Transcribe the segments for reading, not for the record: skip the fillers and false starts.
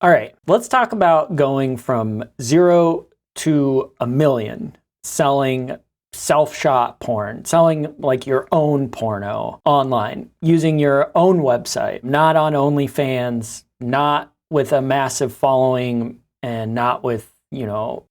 All right, let's talk about going from 0 to 1 million, selling self-shot porn, selling like your own porno online, using your own website, not on OnlyFans, not with a massive following, and not with,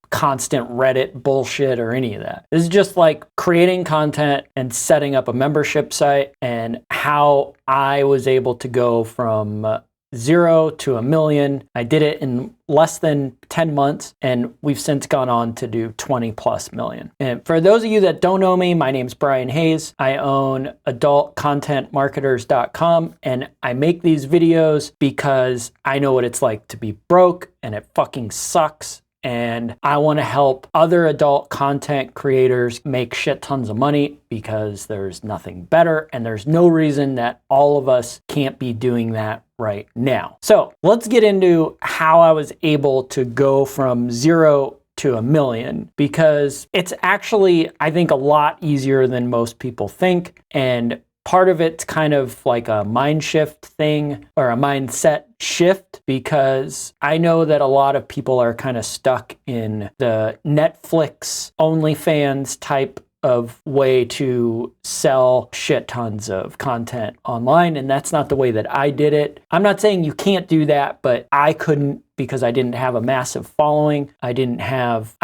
constant Reddit bullshit or any of that. This is just like creating content and setting up a membership site, and how I was able to go from 0 to 1 million. I did it in less than 10 months, and we've since gone on to do 20 plus million. And for those of you that don't know me, my name's Brian Hayes. I own adultcontentmarketers.com, and I make these videos because I know what it's like to be broke, and it fucking sucks. And I want to help other adult content creators make shit tons of money, because there's nothing better, and there's no reason that all of us can't be doing that right now. So let's get into how I was able to go from 0 to 1 million, because it's actually, I think, a lot easier than most people think. And part of it's kind of like a mind shift thing, or a mindset shift, because I know that a lot of people are kind of stuck in the Netflix, OnlyFans type of way to sell shit tons of content online, and that's not the way that I did it. I'm not saying you can't do that, but I couldn't, because I didn't have a massive following. I didn't even have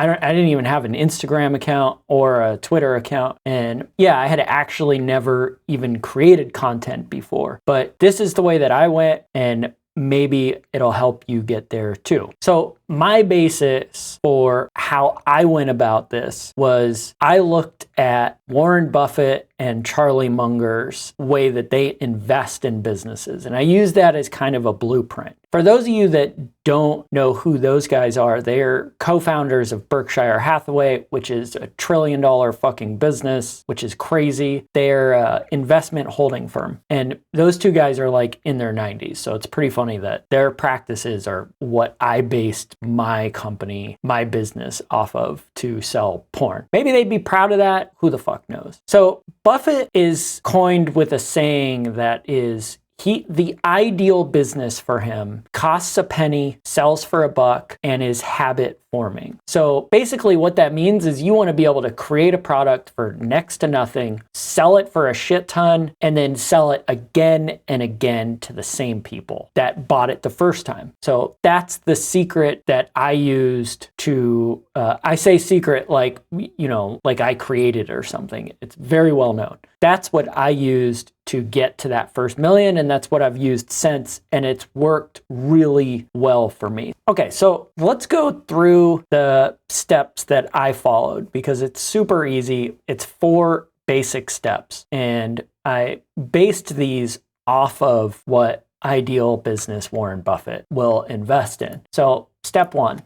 an Instagram account or a Twitter account. And yeah, I had actually never even created content before. But this is the way that I went, and maybe it'll help you get there too. So my basis for how I went about this was I looked at Warren Buffett and Charlie Munger's way that they invest in businesses, and I use that as kind of a blueprint. For those of you that don't know who those guys are, they're co-founders of Berkshire Hathaway, which is a $1 trillion fucking business, which is crazy. They're an investment holding firm. And those two guys are like in their 90s. So it's pretty funny that their practices are what I based my company, my business off of to sell porn. Maybe they'd be proud of that. Who the fuck knows? So Buffett is coined with a saying that is, the ideal business for him costs a penny, sells for a buck, and is habit forming. So basically what that means is you want to be able to create a product for next to nothing, sell it for a shit ton, and then sell it again and again to the same people that bought it the first time. So that's the secret that I used to, I say secret like, like I created or something. It's very well known. That's what I used to get to that first million, and that's what I've used since, and it's worked really well for me. Okay, so let's go through the steps that I followed, because it's super easy. It's 4 basic steps, and I based these off of what ideal business Warren Buffett will invest in. So step 1,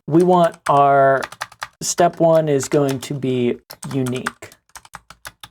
step 1 is going to be unique.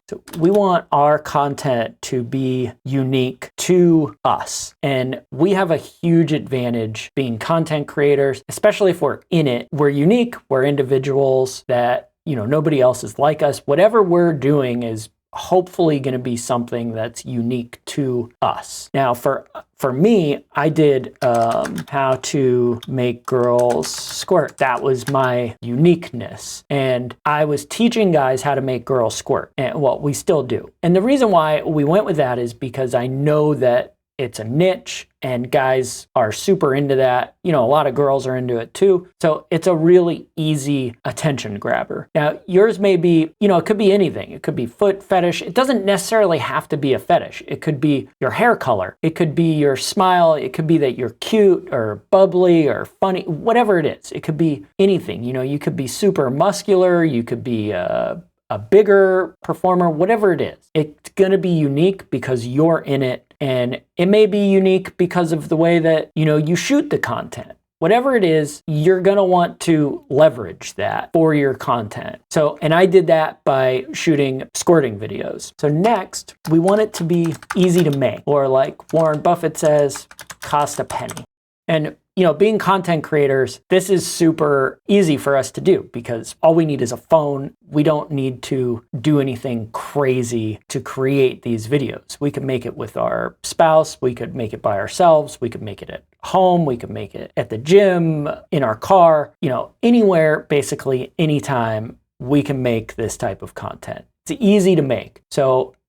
So we want our content to be unique to us. And we have a huge advantage being content creators, especially if we're in it. We're unique, we're individuals that, nobody else is like us. Whatever we're doing is hopefully going to be something that's unique to us. Now, for me, I did how to make girls squirt. That was my uniqueness. And I was teaching guys how to make girls squirt. And we still do. And the reason why we went with that is because I know that it's a niche, and guys are super into that. A lot of girls are into it too. So it's a really easy attention grabber. Now, yours may be, it could be anything. It could be foot fetish. It doesn't necessarily have to be a fetish. It could be your hair color. It could be your smile. It could be that you're cute or bubbly or funny, whatever it is. It could be anything. You could be super muscular. You could be a bigger performer, whatever it is. It's going to be unique because you're in it. And it may be unique because of the way that, you shoot the content. Whatever it is, you're going to want to leverage that for your content. So, and I did that by shooting squirting videos. So next, we want it to be easy to make, or like Warren Buffett says, cost a penny. And being content creators, this is super easy for us to do because all we need is a phone. We don't need to do anything crazy to create these videos. We could make it with our spouse. We could make it by ourselves. We could make it at home. We could make it at the gym, in our car, anywhere, basically anytime we can make this type of content. It's easy to make.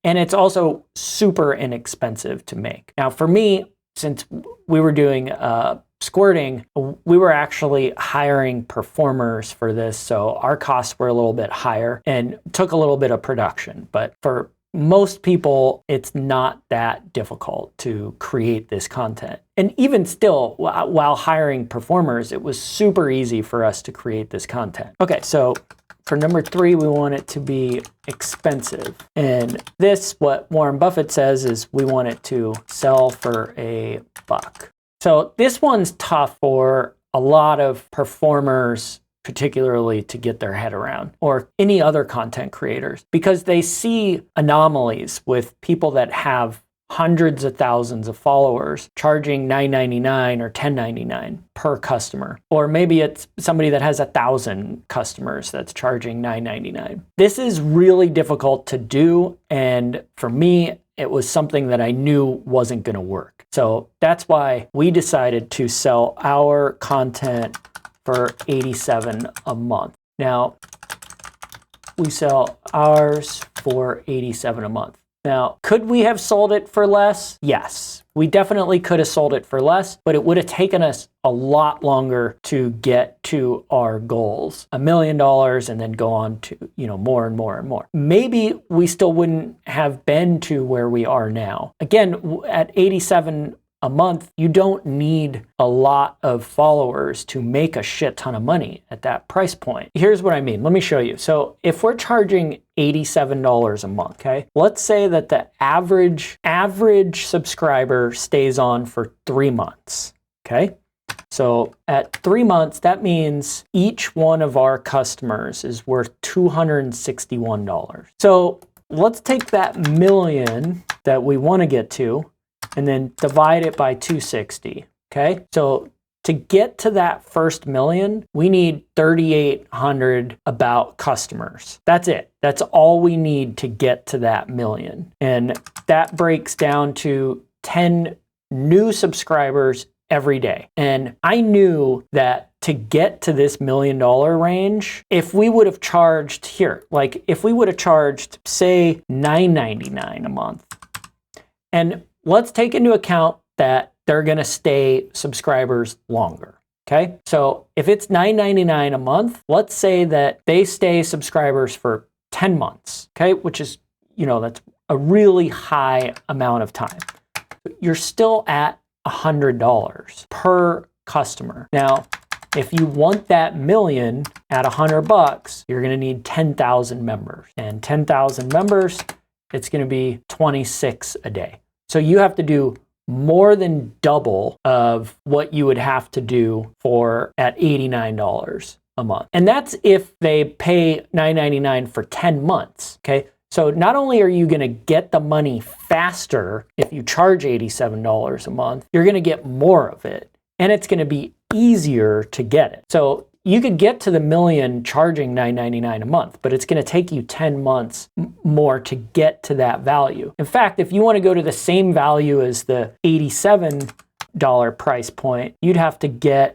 And it's also super inexpensive to make. Now, for me, since we were doing squirting, we were actually hiring performers for this. So our costs were a little bit higher and took a little bit of production. But for most people, it's not that difficult to create this content. And even still, while hiring performers, it was super easy for us to create this content. Okay, so for number 3, we want it to be expensive. And this, what Warren Buffett says, is we want it to sell for $1. So this one's tough for a lot of performers, particularly to get their head around, or any other content creators, because they see anomalies with people that have hundreds of thousands of followers charging $9.99 or $10.99 per customer. Or maybe it's somebody that has 1,000 customers that's charging $9.99. This is really difficult to do. And for me, it was something that I knew wasn't going to work. So that's why we decided to sell our content for $87 a month. Now, we sell ours for $87 a month. Now, could we have sold it for less? Yes, we definitely could have sold it for less, but it would have taken us a lot longer to get to our goals, $1 million, and then go on to, more and more and more. Maybe we still wouldn't have been to where we are now. Again, at $87 a month, you don't need a lot of followers to make a shit ton of money at that price point. Here's what I mean. Let me show you. So if we're charging $87 a month, okay? Let's say that the average subscriber stays on for 3 months, okay? So at 3 months, that means each one of our customers is worth $261. So let's take that million that we want to get to and then divide it by 260, okay? So to get to that first million, we need 3,800 about customers. That's it. That's all we need to get to that million. And that breaks down to 10 new subscribers every day. And I knew that to get to this $1 million range, if we would have charged if we would have charged, say, $9.99 a month, and let's take into account that they're going to stay subscribers longer, okay? So if it's $9.99 a month, let's say that they stay subscribers for 10 months, okay? Which is, that's a really high amount of time. You're still at $100 per customer. Now, if you want that million at $100, you're going to need 10,000 members. And 10,000 members, it's going to be 26 a day. So you have to do more than double of what you would have to do at $89 a month. And that's if they pay $9.99 for 10 months, okay? So not only are you going to get the money faster if you charge $87 a month, you're going to get more of it, and it's going to be easier to get it. So you could get to the million charging $9.99 a month, but it's going to take you 10 months more to get to that value. In fact, if you want to go to the same value as the $87 price point, you'd have to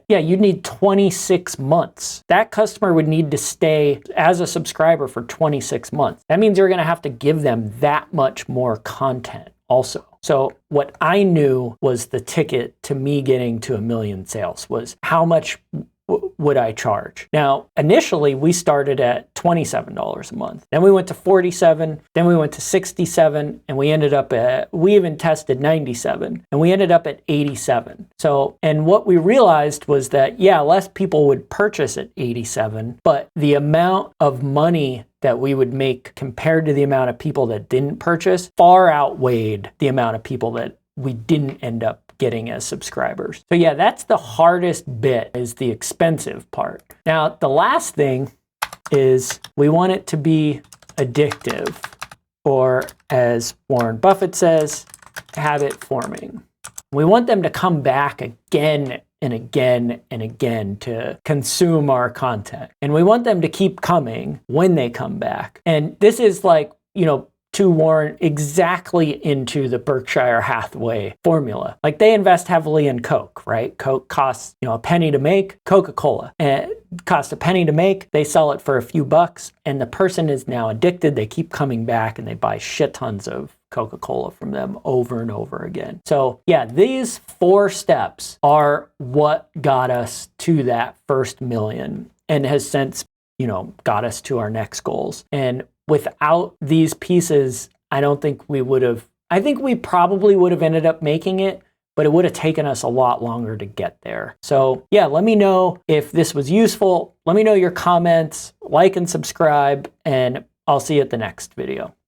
you'd need 26 months. That customer would need to stay as a subscriber for 26 months. That means you're going to have to give them that much more content also. So what I knew was the ticket to me getting to 1 million sales was how much would I charge? Now, initially, we started at $27 a month. Then we went to $47, then we went to $67, and we even tested $97, and we ended up at $87. So, and what we realized was that, less people would purchase at $87, but the amount of money that we would make compared to the amount of people that didn't purchase far outweighed the amount of people that we didn't end up getting as subscribers. So that's the hardest bit, is the expensive part. Now, the last thing is we want it to be addictive, or as Warren Buffett says, habit forming. We want them to come back again and again and again to consume our content. And we want them to keep coming when they come back. And this is like, to warrant exactly into the Berkshire Hathaway formula. Like they invest heavily in Coke, right? Coke costs, a penny to make. Coca-Cola costs a penny to make. They sell it for a few bucks and the person is now addicted. They keep coming back and they buy shit tons of Coca-Cola from them over and over again. So yeah, these 4 steps are what got us to that first million and has since, got us to our next goals. And without these pieces, I think we probably would have ended up making it, but it would have taken us a lot longer to get there. So yeah, let me know if this was useful. Let me know your comments, like and subscribe, and I'll see you at the next video.